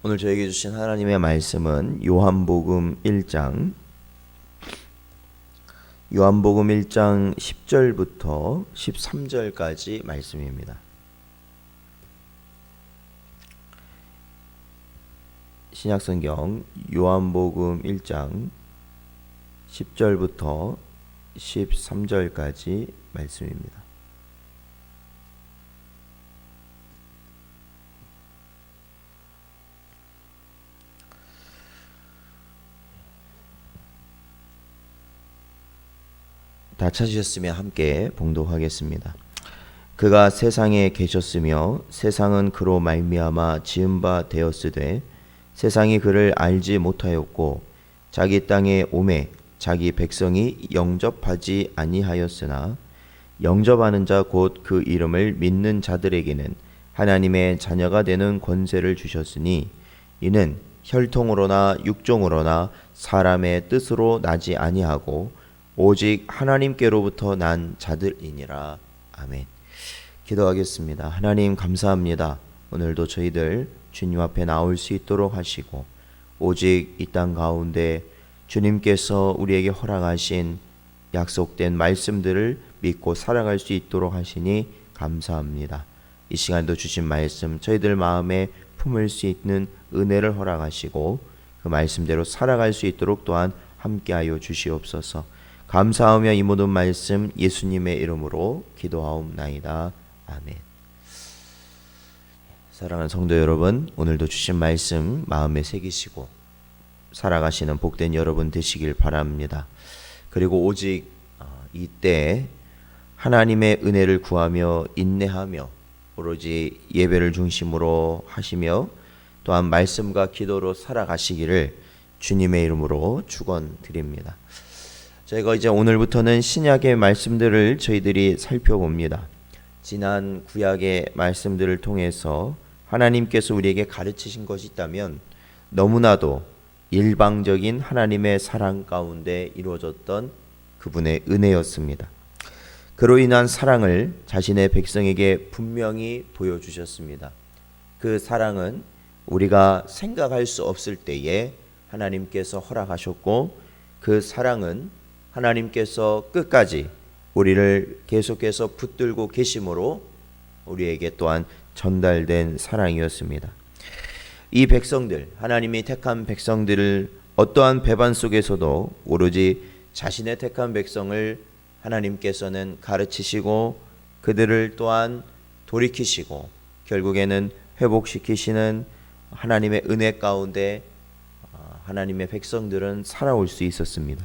오늘 저에게 주신 하나님의 말씀은 요한복음 1장 10절부터 13절까지 말씀입니다. 신약성경 요한복음 1장 10절부터 13절까지 말씀입니다. 다 찾으셨으면 함께 봉독하겠습니다. 그가 세상에 계셨으며 세상은 그로 말미암아 지은 바 되었으되 세상이 그를 알지 못하였고 자기 땅에 오매 자기 백성이 영접하지 아니하였으나 영접하는 자 곧 그 이름을 믿는 자들에게는 하나님의 자녀가 되는 권세를 주셨으니 이는 혈통으로나 육종으로나 사람의 뜻으로 나지 아니하고 오직 하나님께로부터 난 자들이니라. 아멘. 기도하겠습니다. 하나님 감사합니다. 오늘도 저희들 주님 앞에 나올 수 있도록 하시고 오직 이 땅 가운데 주님께서 우리에게 허락하신 약속된 말씀들을 믿고 살아갈 수 있도록 하시니 감사합니다. 이 시간도 주신 말씀 저희들 마음에 품을 수 있는 은혜를 허락하시고 그 말씀대로 살아갈 수 있도록 또한 함께하여 주시옵소서. 감사하며 이 모든 말씀 예수님의 이름으로 기도하옵나이다. 아멘. 사랑하는 성도 여러분, 오늘도 주신 말씀 마음에 새기시고 살아가시는 복된 여러분 되시길 바랍니다. 그리고 오직 이때 하나님의 은혜를 구하며 인내하며 오로지 예배를 중심으로 하시며 또한 말씀과 기도로 살아가시기를 주님의 이름으로 축원드립니다. 저희가 이제 오늘부터는 신약의 말씀들을 저희들이 살펴봅니다. 지난 구약의 말씀들을 통해서 하나님께서 우리에게 가르치신 것이 있다면 너무나도 일방적인 하나님의 사랑 가운데 이루어졌던 그분의 은혜였습니다. 그로 인한 사랑을 자신의 백성에게 분명히 보여주셨습니다. 그 사랑은 우리가 생각할 수 없을 때에 하나님께서 허락하셨고 그 사랑은 하나님께서 끝까지 우리를 계속해서 붙들고 계심으로 우리에게 또한 전달된 사랑이었습니다. 이 백성들, 하나님이 택한 백성들을 어떠한 배반 속에서도 오로지 자신의 택한 백성을 하나님께서는 가르치시고 그들을 또한 돌이키시고 결국에는 회복시키시는 하나님의 은혜 가운데 하나님의 백성들은 살아올 수 있었습니다.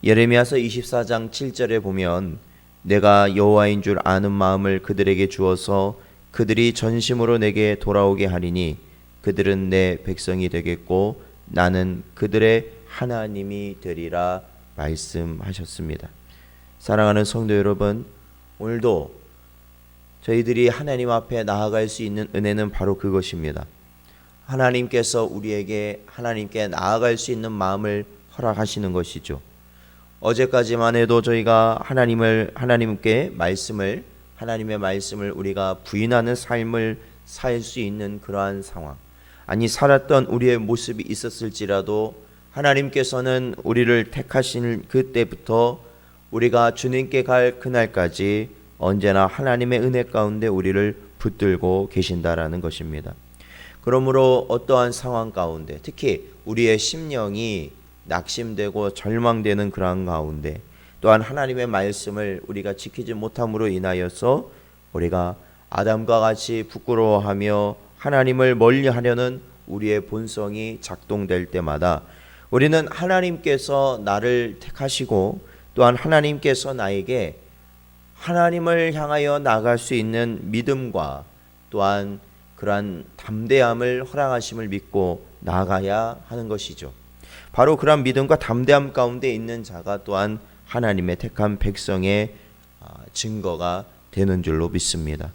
예레미야서 24장 7절에 보면 내가 여호와인 줄 아는 마음을 그들에게 주어서 그들이 전심으로 내게 돌아오게 하리니 그들은 내 백성이 되겠고 나는 그들의 하나님이 되리라 말씀하셨습니다. 사랑하는 성도 여러분, 오늘도 저희들이 하나님 앞에 나아갈 수 있는 은혜는 바로 그것입니다. 하나님께서 우리에게 하나님께 나아갈 수 있는 마음을 허락하시는 것이죠. 어제까지만 해도 저희가 하나님의 말씀을 우리가 부인하는 삶을 살 수 있는 그러한 상황, 아니 살았던 우리의 모습이 있었을지라도 하나님께서는 우리를 택하신 그때부터 우리가 주님께 갈 그날까지 언제나 하나님의 은혜 가운데 우리를 붙들고 계신다라는 것입니다. 그러므로 어떠한 상황 가운데 특히 우리의 심령이 낙심되고 절망되는 그러한 가운데 또한 하나님의 말씀을 우리가 지키지 못함으로 인하여서 우리가 아담과 같이 부끄러워하며 하나님을 멀리하려는 우리의 본성이 작동될 때마다 우리는 하나님께서 나를 택하시고 또한 하나님께서 나에게 하나님을 향하여 나갈 수 있는 믿음과 또한 그러한 담대함을 허락하심을 믿고 나아가야 하는 것이죠. 바로 그런 믿음과 담대함 가운데 있는 자가 또한 하나님의 택한 백성의 증거가 되는 줄로 믿습니다.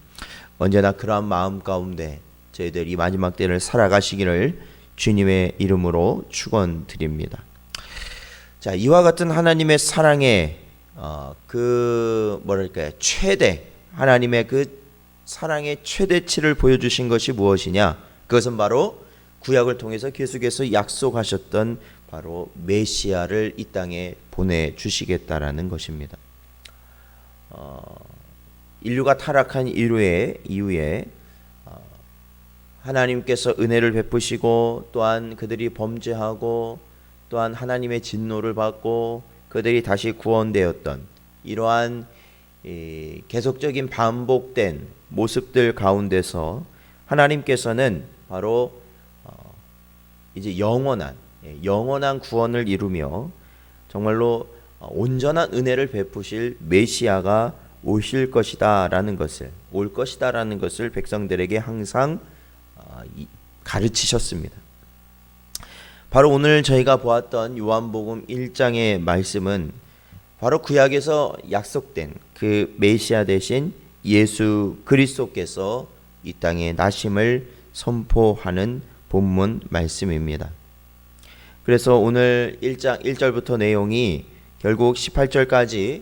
언제나 그러한 마음 가운데 저희들 이 마지막 때를 살아가시기를 주님의 이름으로 축원드립니다. 자, 이와 같은 하나님의 사랑의 최대 하나님의 그 사랑의 최대치를 보여주신 것이 무엇이냐? 그것은 바로 구약을 통해서 계속해서 약속하셨던 바로 메시아를 이 땅에 보내주시겠다라는 것입니다. 인류가 타락한 이후에 하나님께서 은혜를 베푸시고 또한 그들이 범죄하고 또한 하나님의 진노를 받고 그들이 다시 구원되었던 이러한 계속적인 반복된 모습들 가운데서 하나님께서는 바로 이제 영원한 구원을 이루며 정말로 온전한 은혜를 베푸실 메시아가 오실 것이다라는 것을 백성들에게 항상 가르치셨습니다. 바로 오늘 저희가 보았던 요한복음 1장의 말씀은 바로 구약에서 약속된 그 메시아 대신 예수 그리스도께서 이 땅에 나심을 선포하는 본문 말씀입니다. 그래서 오늘 1장 1절부터 내용이 결국 18절까지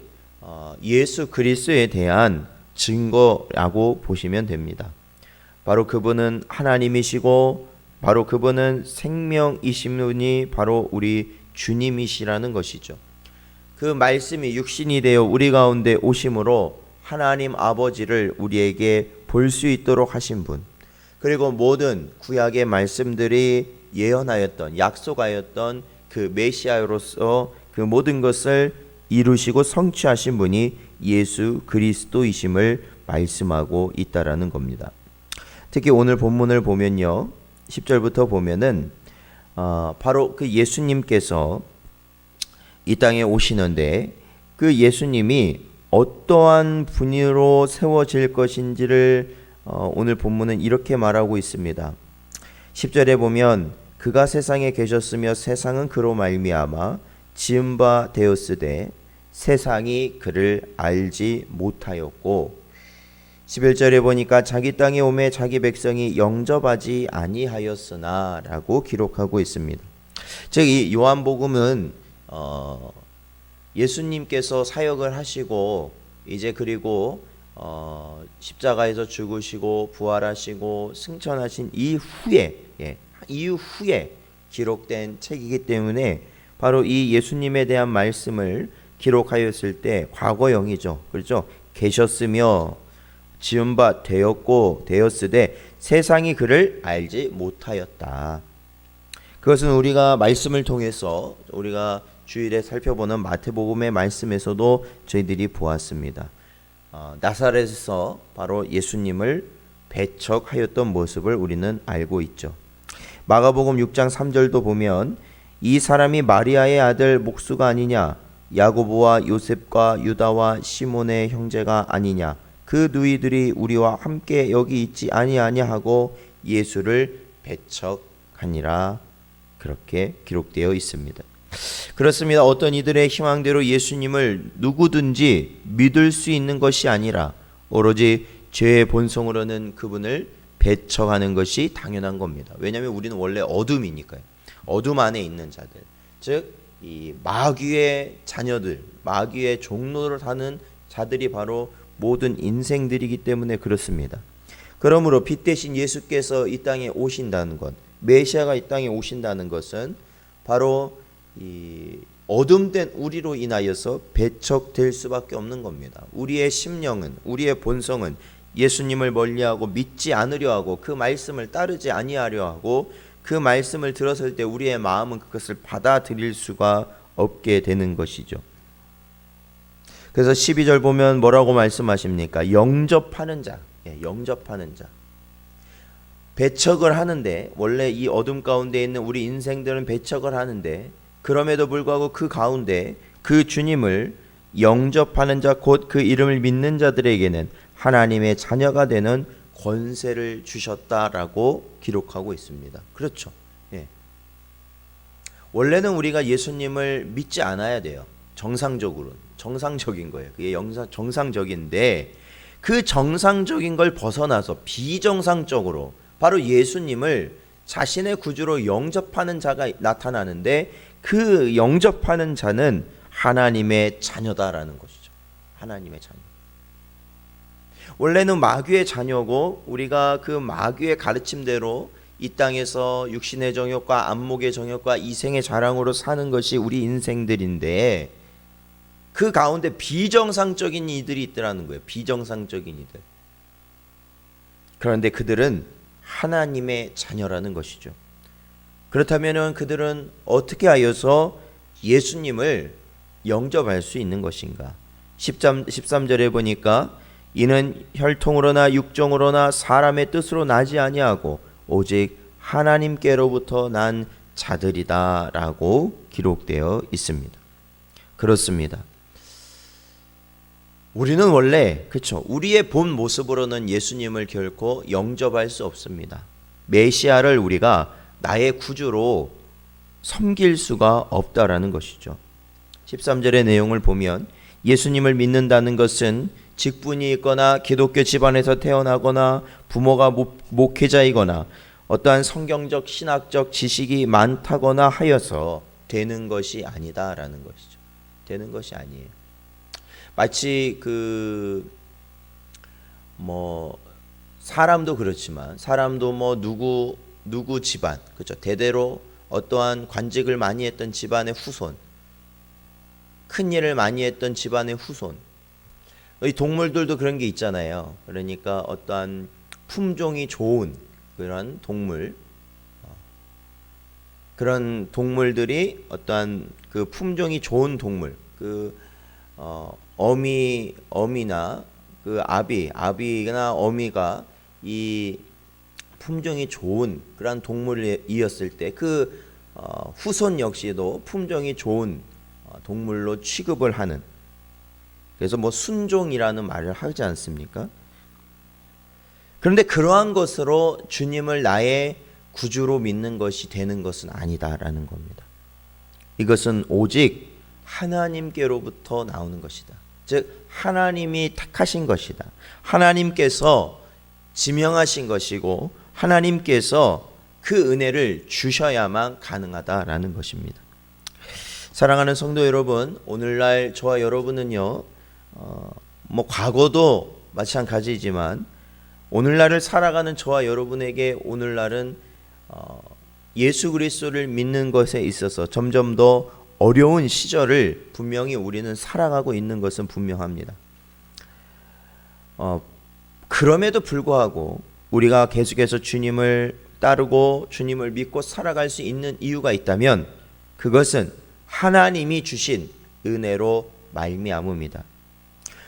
예수 그리스도에 대한 증거라고 보시면 됩니다. 바로 그분은 하나님이시고 바로 그분은 생명이신 분이 바로 우리 주님이시라는 것이죠. 그 말씀이 육신이 되어 우리 가운데 오심으로 하나님 아버지를 우리에게 볼 수 있도록 하신 분, 그리고 모든 구약의 말씀들이 예언하였던 약속하였던 그 메시아로서 그 모든 것을 이루시고 성취하신 분이 예수 그리스도이심을 말씀하고 있다라는 겁니다. 특히 오늘 본문을 보면요, 10절부터 보면은 바로 그 예수님께서 이 땅에 오시는데 그 예수님이 어떠한 분으로 세워질 것인지를 오늘 본문은 이렇게 말하고 있습니다. 10절에 보면 그가 세상에 계셨으며 세상은 그로 말미암아 지은 바 되었으되 세상이 그를 알지 못하였고 11절에 보니까 자기 땅에 오매 자기 백성이 영접하지 아니하였으나 라고 기록하고 있습니다. 즉 이 요한복음은 예수님께서 사역을 하시고 이제 그리고 십자가에서 죽으시고 부활하시고 승천하신 이후에 기록된 책이기 때문에 바로 이 예수님에 대한 말씀을 기록하였을 때 과거형이죠. 그렇죠? 계셨으며 지은 바 되었고 되었으되 세상이 그를 알지 못하였다. 그것은 우리가 말씀을 통해서 우리가 주일에 살펴보는 마태복음의 말씀에서도 저희들이 보았습니다. 나사렛에서 바로 예수님을 배척하였던 모습을 우리는 알고 있죠. 마가복음 6장 3절도 보면 이 사람이 마리아의 아들 목수가 아니냐, 야고보와 요셉과 유다와 시몬의 형제가 아니냐, 그 누이들이 우리와 함께 여기 있지 아니하냐 하고 예수를 배척하니라. 그렇게 기록되어 있습니다. 그렇습니다. 어떤 이들의 희망대로 예수님을 누구든지 믿을 수 있는 것이 아니라 오로지 죄의 본성으로는 그분을 배척하는 것이 당연한 겁니다. 왜냐하면 우리는 원래 어둠이니까요. 어둠 안에 있는 자들, 즉 이 마귀의 자녀들, 마귀의 종로를 하는 자들이 바로 모든 인생들이기 때문에 그렇습니다. 그러므로 빛 대신 예수께서 이 땅에 오신다는 것, 메시아가 이 땅에 오신다는 것은 바로 이 어둠된 우리로 인하여서 배척될 수밖에 없는 겁니다. 우리의 심령은, 우리의 본성은 예수님을 멀리하고 믿지 않으려 하고 그 말씀을 따르지 아니하려 하고 그 말씀을 들었을 때 우리의 마음은 그것을 받아들일 수가 없게 되는 것이죠. 그래서 12절 보면 뭐라고 말씀하십니까? 영접하는 자, 영접하는 자. 배척을 하는데, 원래 이 어둠 가운데 있는 우리 인생들은 배척을 하는데 그럼에도 불구하고 그 가운데 그 주님을 영접하는 자, 곧 그 이름을 믿는 자들에게는 하나님의 자녀가 되는 권세를 주셨다라고 기록하고 있습니다. 그렇죠. 원래는 우리가 예수님을 믿지 않아야 돼요. 정상적인 거예요. 그게 정상적인데 그 정상적인 걸 벗어나서 비정상적으로 바로 예수님을 자신의 구주로 영접하는 자가 나타나는데 그 영접하는 자는 하나님의 자녀다라는 것이죠. 하나님의 자녀. 원래는 마귀의 자녀고 우리가 그 마귀의 가르침대로 이 땅에서 육신의 정욕과 안목의 정욕과 이생의 자랑으로 사는 것이 우리 인생들인데 그 가운데 비정상적인 이들이 있더라는 거예요. 비정상적인 이들. 그런데 그들은 하나님의 자녀라는 것이죠. 그렇다면 그들은 어떻게 하여서 예수님을 영접할 수 있는 것인가? 13절에 보니까 이는 혈통으로나 육정으로나 사람의 뜻으로 나지 아니하고 오직 하나님께로부터 난 자들이다 라고 기록되어 있습니다. 그렇습니다. 우리는 원래 그렇죠. 우리의 본 모습으로는 예수님을 결코 영접할 수 없습니다. 메시아를 우리가 나의 구주로 섬길 수가 없다라는 것이죠. 13절의 내용을 보면 예수님을 믿는다는 것은 직분이 있거나 기독교 집안에서 태어나거나 부모가 목회자이거나 어떠한 성경적 신학적 지식이 많다거나 하여서 되는 것이 아니다라는 것이죠. 되는 것이 아니에요. 마치 사람도 그렇지만 사람도 누구 집안 그렇죠. 대대로 어떠한 관직을 많이 했던 집안의 후손, 큰 일을 많이 했던 집안의 후손. 이 동물들도 그런 게 있잖아요. 그러니까 어떠한 품종이 좋은 그런 동물, 그런 동물들이 어떠한 그 품종이 좋은 동물, 어미나 그 아비나 어미가 이 품종이 좋은 그런 동물이었을 때 그 후손 역시도 품종이 좋은 동물로 취급을 하는, 그래서 순종이라는 말을 하지 않습니까? 그런데 그러한 것으로 주님을 나의 구주로 믿는 것이 되는 것은 아니다라는 겁니다. 이것은 오직 하나님께로부터 나오는 것이다. 즉 하나님이 택하신 것이다. 하나님께서 지명하신 것이고 하나님께서 그 은혜를 주셔야만 가능하다라는 것입니다. 사랑하는 성도 여러분, 오늘날 저와 여러분은요, 과거도 마찬가지지만 오늘날을 살아가는 저와 여러분에게 오늘날은 예수 그리스도를 믿는 것에 있어서 점점 더 어려운 시절을 분명히 우리는 살아가고 있는 것은 분명합니다. 그럼에도 불구하고 우리가 계속해서 주님을 따르고 주님을 믿고 살아갈 수 있는 이유가 있다면 그것은 하나님이 주신 은혜로 말미암음이다.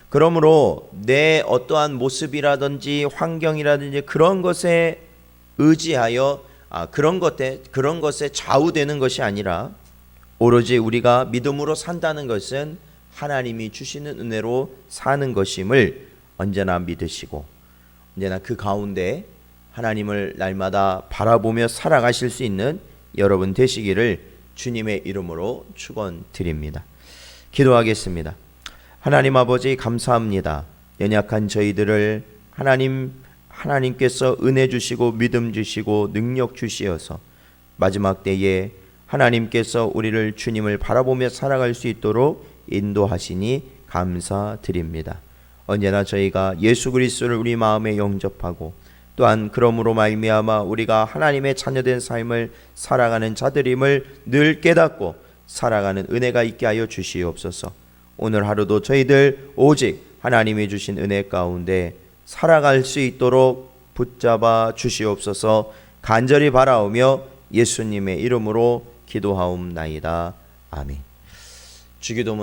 그러므로 내 어떠한 모습이라든지 환경이라든지 그런 것에 의지하여 그런 것에 좌우되는 것이 아니라 오로지 우리가 믿음으로 산다는 것은 하나님이 주시는 은혜로 사는 것임을 언제나 믿으시고 언제나 그 가운데 하나님을 날마다 바라보며 살아가실 수 있는 여러분 되시기를 주님의 이름으로 축원드립니다. 기도하겠습니다. 하나님 아버지 감사합니다. 연약한 저희들을 하나님께서 은혜 주시고 믿음 주시고 능력 주시어서 마지막 때에 하나님께서 우리를 주님을 바라보며 살아갈 수 있도록 인도하시니 감사드립니다. 언제나 저희가 예수 그리스도를 우리 마음에 영접하고 또한 그러므로 말미암아 우리가 하나님의 자녀된 삶을 살아가는 자들임을 늘 깨닫고 살아가는 은혜가 있게 하여 주시옵소서. 오늘 하루도 저희들 오직 하나님이 주신 은혜 가운데 살아갈 수 있도록 붙잡아 주시옵소서. 간절히 바라오며 예수님의 이름으로 기도하옵나이다. 아멘. 주기도문